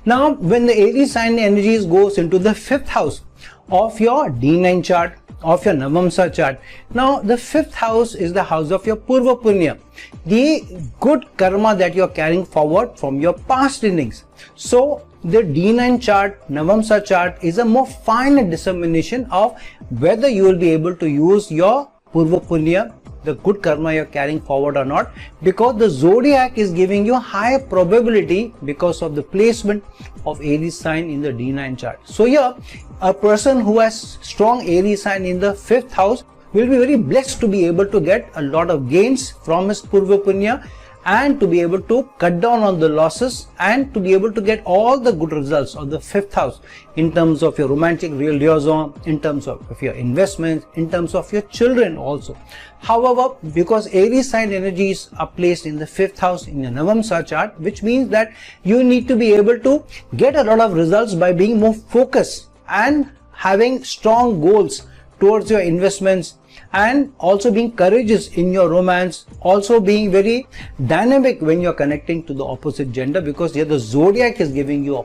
Now, when the Aries sign energies goes into the 5th house of your D9 chart, of your Navamsa chart. Now, the 5th house is the house of your Purva Punya, the good karma that you are carrying forward from your past innings. So, the D9 chart, Navamsa chart is a more fine dissemination of whether you will be able to use your Purva Punya, the good karma you're carrying forward or not, because the zodiac is giving you high probability because of the placement of Aries sign in the D9 chart. So here, a person who has strong Aries sign in the 5th house will be very blessed to be able to get a lot of gains from his Purva Punya and to be able to cut down on the losses and to be able to get all the good results of the 5th house in terms of your romantic liaison, in terms of your investments, in terms of your children also. However, because Aries sign energies are placed in the 5th house in your Navamsa chart, which means that you need to be able to get a lot of results by being more focused and having strong goals towards your investments, and also being courageous in your romance, also being very dynamic when you're connecting to the opposite gender, because here the zodiac is giving you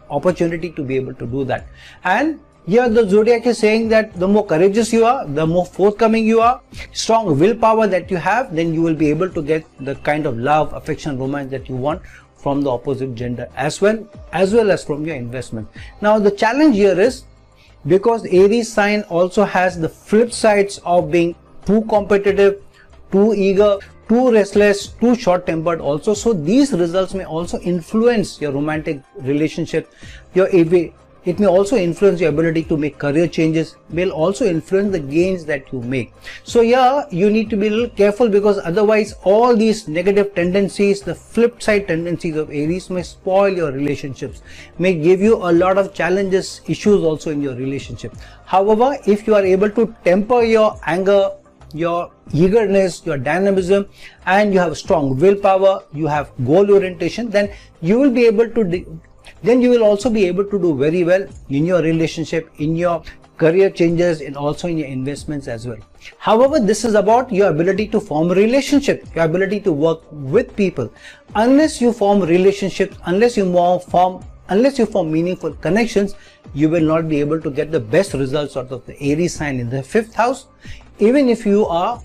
opportunity to be able to do that. And here the zodiac is saying that the more courageous you are, the more forthcoming you are, strong willpower that you have, then you will be able to get the kind of love, affection, romance that you want from the opposite gender as well as from your investment. Now the challenge here is, because Aries sign also has the flip sides of being too competitive, too eager, too restless, too short-tempered also. So these results may also influence your romantic relationship. It may also influence your ability to make career changes, will also influence the gains that you make. So yeah, you need to be a little careful, because otherwise all these negative tendencies, the flip side tendencies of Aries, may spoil your relationships, may give you a lot of challenges, issues also in your relationship. However, if you are able to temper your anger, your eagerness, your dynamism, and you have strong willpower, you have goal orientation, then you will be able to you will also be able to do very well in your relationship, in your career changes, and also in your investments as well. However, this is about your ability to form a relationship, your ability to work with people. Unless you form relationships, unless you form meaningful connections, you will not be able to get the best results out of the Aries sign in the 5th house, even if you are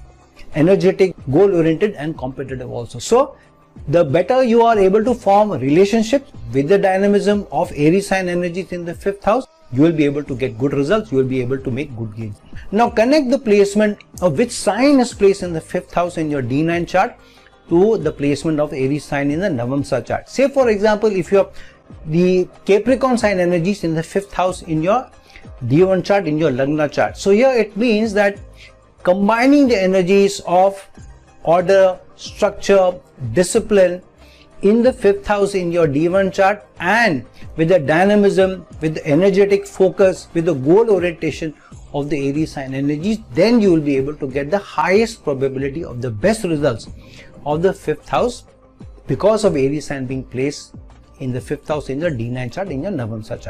energetic, goal oriented, and competitive also. So the better you are able to form relationships with the dynamism of Aries sign energies in the 5th house, you will be able to get good results, you will be able to make good gains. Now connect the placement of which sign is placed in the 5th house in your D9 chart to the placement of Aries sign in the Navamsa chart. Say for example, if you have the Capricorn sign energies in the 5th house in your D1 chart, in your Lagna chart. So here it means that combining the energies of order, structure, discipline in the 5th house in your D1 chart, and with the dynamism, with the energetic focus, with the goal orientation of the Aries sign energies, then you will be able to get the highest probability of the best results of the 5th house, because of Aries sign being placed in the 5th house in your D9 chart, in your Navamsa chart.